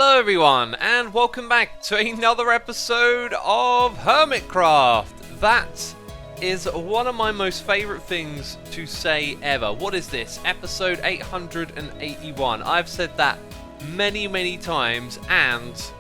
Hello everyone, and welcome back to another episode of Hermitcraft. That is one of my most favourite things to say ever. What is this? Episode 881. I've said that many times, and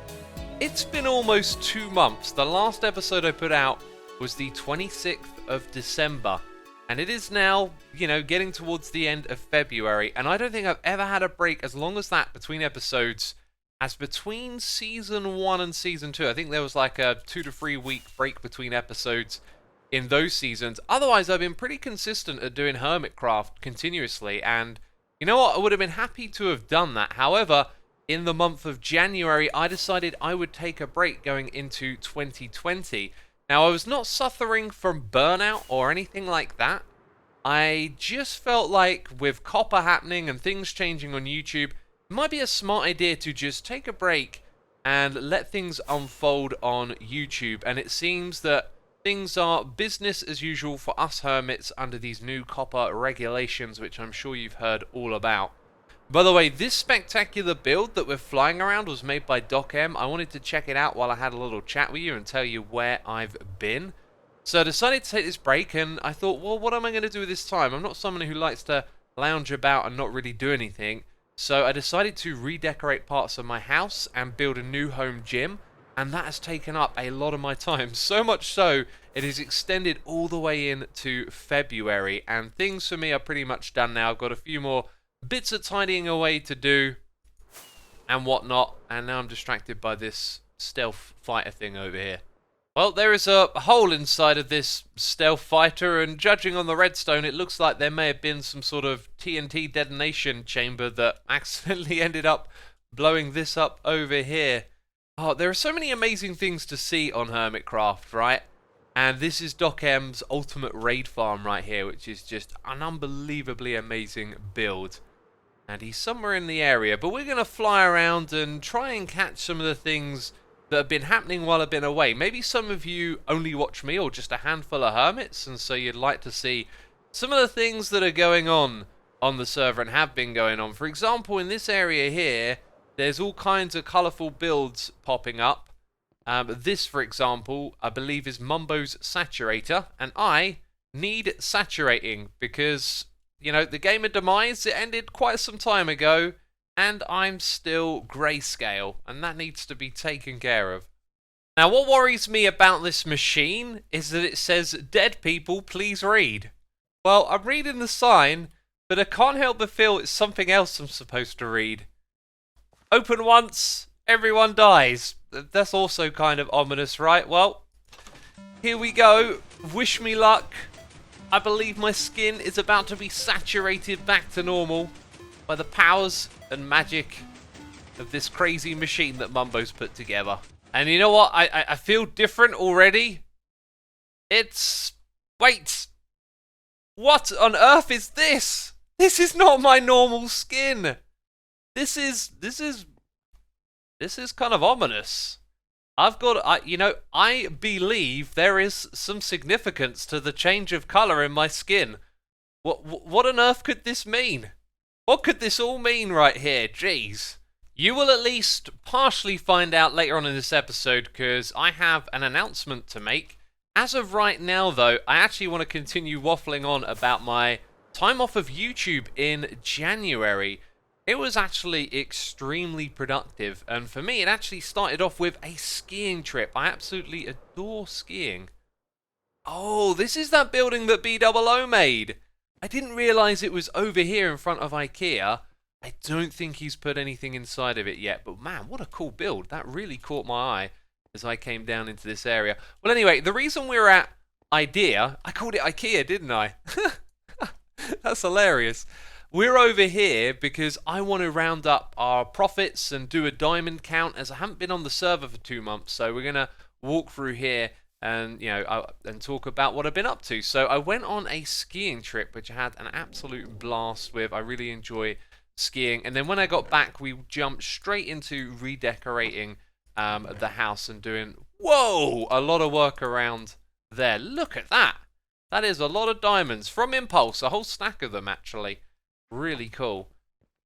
it's been almost 2 months. The last episode I put out was the 26th of December. And it is now, getting towards the end of February. And I don't think I've ever had a break as long as that between episodes as between Season 1 and Season 2. I think there was like a 2 to 3 week break between episodes in those seasons. Otherwise, I've been pretty consistent at doing Hermitcraft continuously. And you know what? I would have been happy to have done that. However, in the month of January, I decided I would take a break going into 2020. Now, I was not suffering from burnout or anything like that. I just felt like with copper happening and things changing on YouTube, it might be a smart idea to just take a break and let things unfold on YouTube. And it seems that things are business as usual for us hermits under these new copper regulations, which I'm sure you've heard all about. By the way, this spectacular build that we're flying around was made by Doc M. I wanted to check it out while I had a little chat with you and tell you where I've been. So I decided to take this break, and I thought, well, what am I going to do this time? I'm not someone who likes to lounge about and not really do anything. So I decided to redecorate parts of my house and build a new home gym, and that has taken up a lot of my time. So much so, it is extended all the way into February, and things for me are pretty much done now. I've got a few more bits of tidying away to do and whatnot, and now I'm distracted by this stealth fighter thing over here. Well, there is a hole inside of this stealth fighter, and judging on the redstone, it looks like there may have been some sort of TNT detonation chamber that accidentally ended up blowing this up over here. Oh, there are so many amazing things to see on Hermitcraft, right? And this is Doc M's ultimate raid farm right here, which is just an unbelievably amazing build. And he's somewhere in the area, but we're going to fly around and try and catch some of the things that have been happening while I've been away. Maybe some of you only watch me, or just a handful of hermits, and so you'd like to see some of the things that are going on the server and have been going on. For example, in this area here, there's all kinds of colourful builds popping up. This, for example, I believe is Mumbo's Saturator, and I need saturating because, the game of Demise, it ended quite some time ago, and I'm still grayscale, and that needs to be taken care of. Now, what worries me about this machine is that it says, "Dead people, please read." Well, I'm reading the sign, but I can't help but feel it's something else I'm supposed to read. Open once, everyone dies. That's also kind of ominous, right? Well, here we go. Wish me luck. I believe my skin is about to be saturated back to normal by the powers and magic of this crazy machine that Mumbo's put together. And you know what? I feel different already. Wait. What on earth is this? This is not my normal skin. This is kind of ominous. I believe there is some significance to the change of color in my skin. What on earth could this mean? What could this all mean right here? Jeez. You will at least partially find out later on in this episode, because I have an announcement to make. As of right now, though, I actually want to continue waffling on about my time off of YouTube in January. It was actually extremely productive, and for me, it actually started off with a skiing trip. I absolutely adore skiing. Oh, this is that building that BOO made. I didn't realise it was over here in front of IKEA. I don't think he's put anything inside of it yet, but man, what a cool build. That really caught my eye as I came down into this area. Well, anyway, the reason we're at IKEA, I called it IKEA, didn't I? That's hilarious. We're over here because I want to round up our profits and do a diamond count, as I haven't been on the server for 2 months. So we're going to walk through here and and talk about what I've been up to. So I went on a skiing trip, which I had an absolute blast with. I really enjoy skiing. And then when I got back, we jumped straight into redecorating the house and doing, a lot of work around there. Look at that. That is a lot of diamonds from Impulse, a whole stack of them actually. Really cool.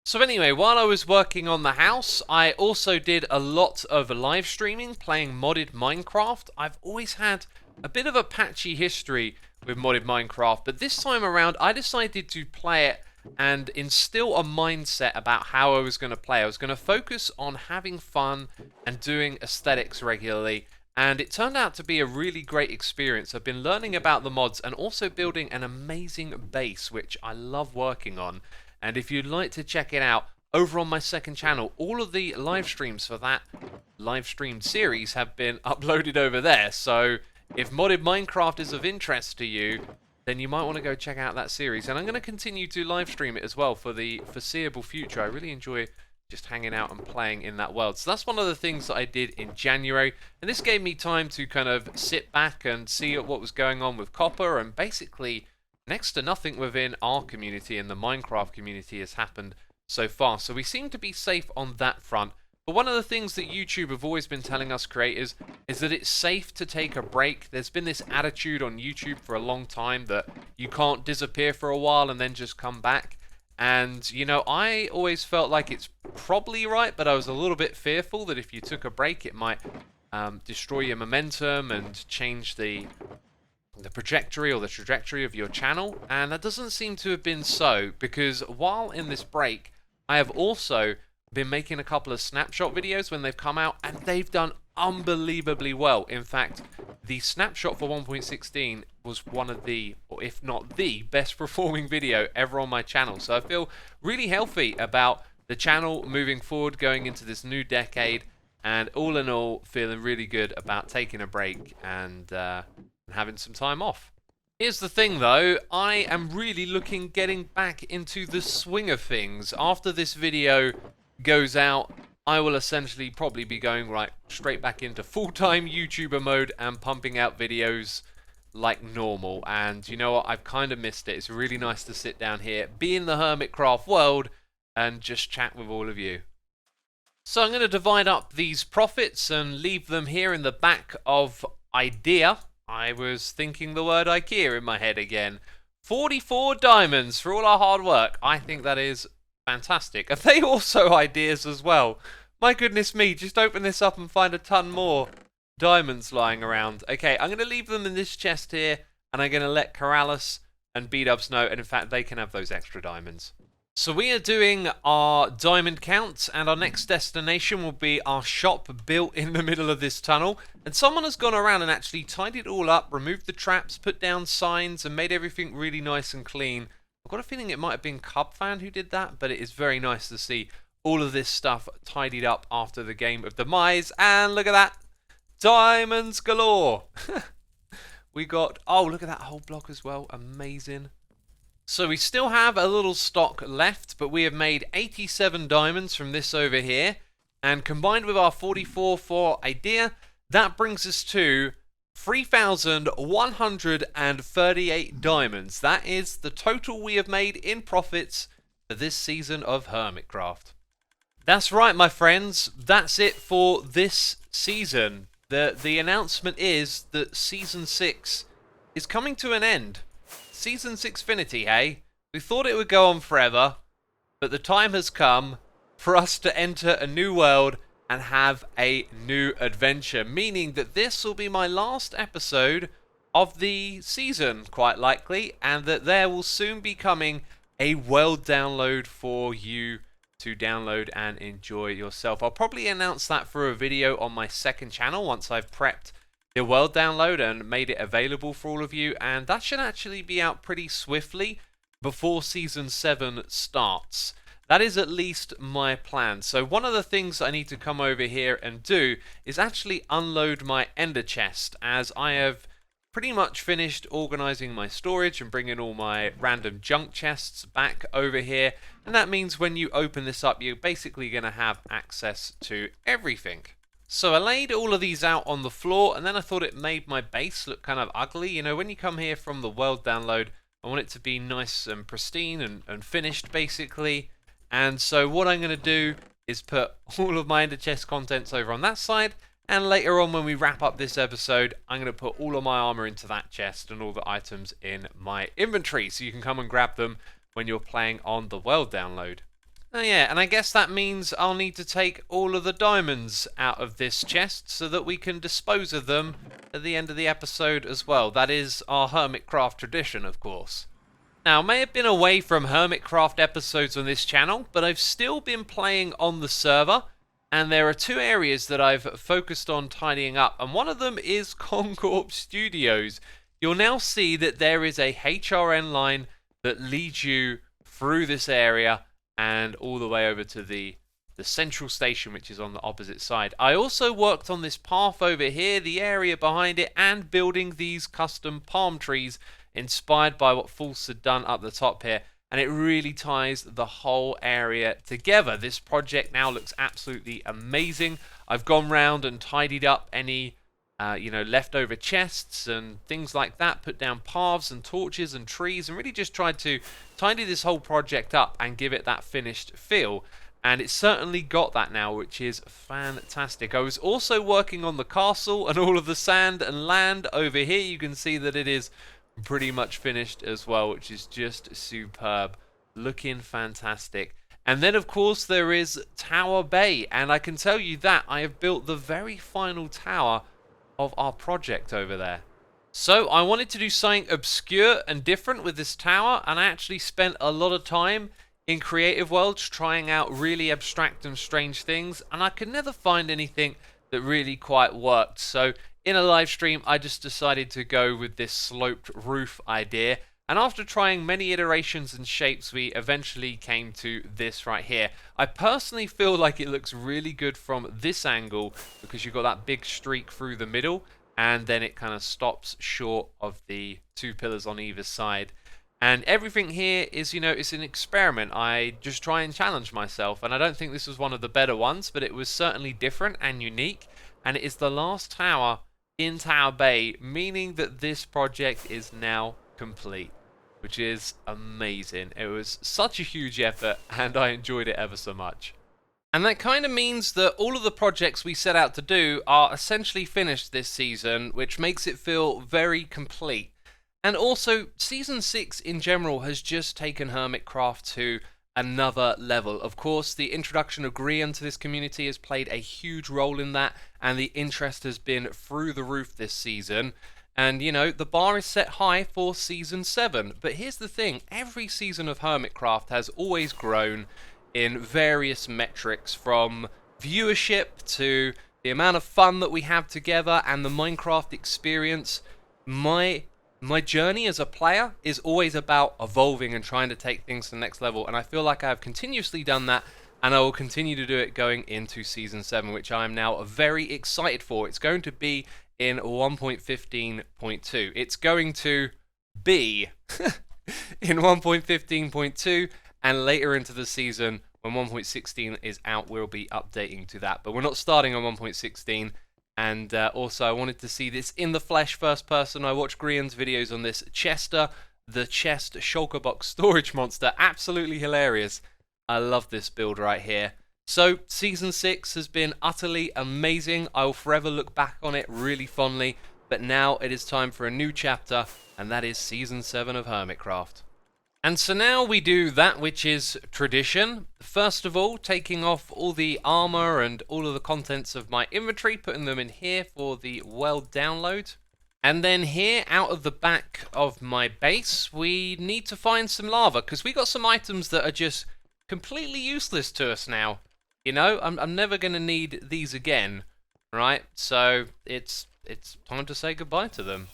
So anyway, while I was working on the house, I also did a lot of live streaming playing modded Minecraft. I've always had a bit of a patchy history with modded Minecraft, but this time around I decided to play it and instill a mindset about how I was going to play. I was going to focus on having fun and doing aesthetics regularly, and it turned out to be a really great experience. I've been learning about the mods and also building an amazing base, which I love working on. And if you'd like to check it out, over on my second channel, all of the live streams for that live streamed series have been uploaded over there. So if modded Minecraft is of interest to you, then you might want to go check out that series. And I'm going to continue to live stream it as well for the foreseeable future. I really enjoy just hanging out and playing in that world. So that's one of the things that I did in January. And this gave me time to kind of sit back and see what was going on with Copper, and basically next to nothing within our community and the Minecraft community has happened so far. So we seem to be safe on that front. But one of the things that YouTube have always been telling us creators is that it's safe to take a break. There's been this attitude on YouTube for a long time that you can't disappear for a while and then just come back. And, you know, I always felt like it's probably right, but I was a little bit fearful that if you took a break, it might destroy your momentum and change the trajectory of your channel. And that doesn't seem to have been so, because while in this break, I have also been making a couple of snapshot videos when they've come out, and they've done unbelievably well. In fact, the snapshot for 1.16 was one of the, or if not the best performing video ever on my channel. So I feel really healthy about the channel moving forward, going into this new decade, and all in all, feeling really good about taking a break and having some time off. Here's the thing though, I am really getting back into the swing of things. After this video goes out, I will essentially probably be going straight back into full-time YouTuber mode and pumping out videos like normal. And you know what, I've kind of missed it. It's really nice to sit down here, be in the Hermitcraft world, and just chat with all of you. So I'm going to divide up these profits and leave them here in the back of idea. I was thinking the word IKEA in my head again. 44 diamonds for all our hard work. I think that is fantastic. Are they also ideas as well? My goodness me, just open this up and find a ton more diamonds lying around. Okay, I'm going to leave them in this chest here, and I'm going to let Corrales and B-Dubs know, and in fact they can have those extra diamonds. So we are doing our diamond count, and our next destination will be our shop built in the middle of this tunnel. And someone has gone around and actually tidied it all up, removed the traps, put down signs, and made everything really nice and clean. I've got a feeling it might have been Cubfan who did that, but it is very nice to see all of this stuff tidied up after the game of demise. And look at that, diamonds galore. We got, oh, look at that whole block as well, amazing. So we still have a little stock left, but we have made 87 diamonds from this over here, and combined with our 44 for idea, that brings us to 3,138 diamonds. That is the total we have made in profits for this season of Hermitcraft. That's right, my friends, that's it for this season. The announcement is that Season 6 is coming to an end. Season 6finity, hey? We thought it would go on forever, but the time has come for us to enter a new world and have a new adventure, meaning that this will be my last episode of the season, quite likely, and that there will soon be coming a world download for you to download and enjoy yourself. I'll probably announce that for a video on my second channel once I've prepped the world download and made it available for all of you, and that should actually be out pretty swiftly before Season 7 starts. That is at least my plan. So one of the things I need to come over here and do is actually unload my ender chest, as I have pretty much finished organizing my storage and bringing all my random junk chests back over here, and that means when you open this up you're basically going to have access to everything. So I laid all of these out on the floor, and then I thought it made my base look kind of ugly. You know, when you come here from the world download, I want it to be nice and pristine and finished, basically. And so what I'm going to do is put all of my ender chest contents over on that side, and later on when we wrap up this episode, I'm going to put all of my armor into that chest and all the items in my inventory, so you can come and grab them when you're playing on the world download. Oh yeah, and I guess that means I'll need to take all of the diamonds out of this chest so that we can dispose of them at the end of the episode as well. That is our Hermitcraft tradition, of course. Now, I may have been away from Hermitcraft episodes on this channel, but I've still been playing on the server, and there are two areas that I've focused on tidying up, and one of them is Concorp Studios. You'll now see that there is a HRN line that leads you through this area and all the way over to the central station, which is on the opposite side. I also worked on this path over here, the area behind it, and building these custom palm trees inspired by what False had done up the top here, and it really ties the whole area together. This project now looks absolutely amazing. I've gone round and tidied up any leftover chests and things like that, put down paths and torches and trees, and really just tried to tidy this whole project up and give it that finished feel. And it's certainly got that now, which is fantastic. I was also working on the castle and all of the sand and land over here. You can see that it is pretty much finished as well, which is just superb, looking fantastic. And then of course there is Tower Bay, and I can tell you that I have built the very final tower of our project over there. So I wanted to do something obscure and different with this tower, and I actually spent a lot of time in Creative Worlds trying out really abstract and strange things, and I could never find anything that really quite worked. So in a live stream I just decided to go with this sloped roof idea, and after trying many iterations and shapes we eventually came to this right here. I personally feel like it looks really good from this angle because you've got that big streak through the middle, and then it kind of stops short of the two pillars on either side. And everything here is, it's an experiment. I just try and challenge myself, and I don't think this was one of the better ones, but it was certainly different and unique, and it is the last tower in Tower Bay, meaning that this project is now complete, which is amazing. It was such a huge effort, and I enjoyed it ever so much. And that kind of means that all of the projects we set out to do are essentially finished this season, which makes it feel very complete. And also, Season 6 in general has just taken Hermitcraft to another level. Of course, the introduction of Grian to this community has played a huge role in that, and the interest has been through the roof this season. And, the bar is set high for Season 7. But here's the thing, every season of Hermitcraft has always grown in various metrics, from viewership to the amount of fun that we have together and the Minecraft experience. My journey as a player is always about evolving and trying to take things to the next level, and I feel like I have continuously done that, and I will continue to do it going into Season 7, which I am now very excited for. It's going to be in 1.15.2. It's going to be in 1.15.2, and later into the season, when 1.16 is out, we'll be updating to that. But we're not starting on 1.16. And also, I wanted to see this in the flesh, first person. I watched Grian's videos on this Chester, the chest shulker box storage monster. Absolutely hilarious. I love this build right here. So, Season 6 has been utterly amazing. I will forever look back on it really fondly. But now it is time for a new chapter, and that is Season 7 of Hermitcraft. And so now we do that which is tradition. First of all, taking off all the armor and all of the contents of my inventory, putting them in here for the weld download. And then here, out of the back of my base, we need to find some lava, because we got some items that are just completely useless to us now. I'm never going to need these again, right? So it's time to say goodbye to them.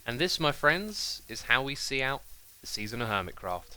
And this, my friends, is how we see out the season of Hermitcraft.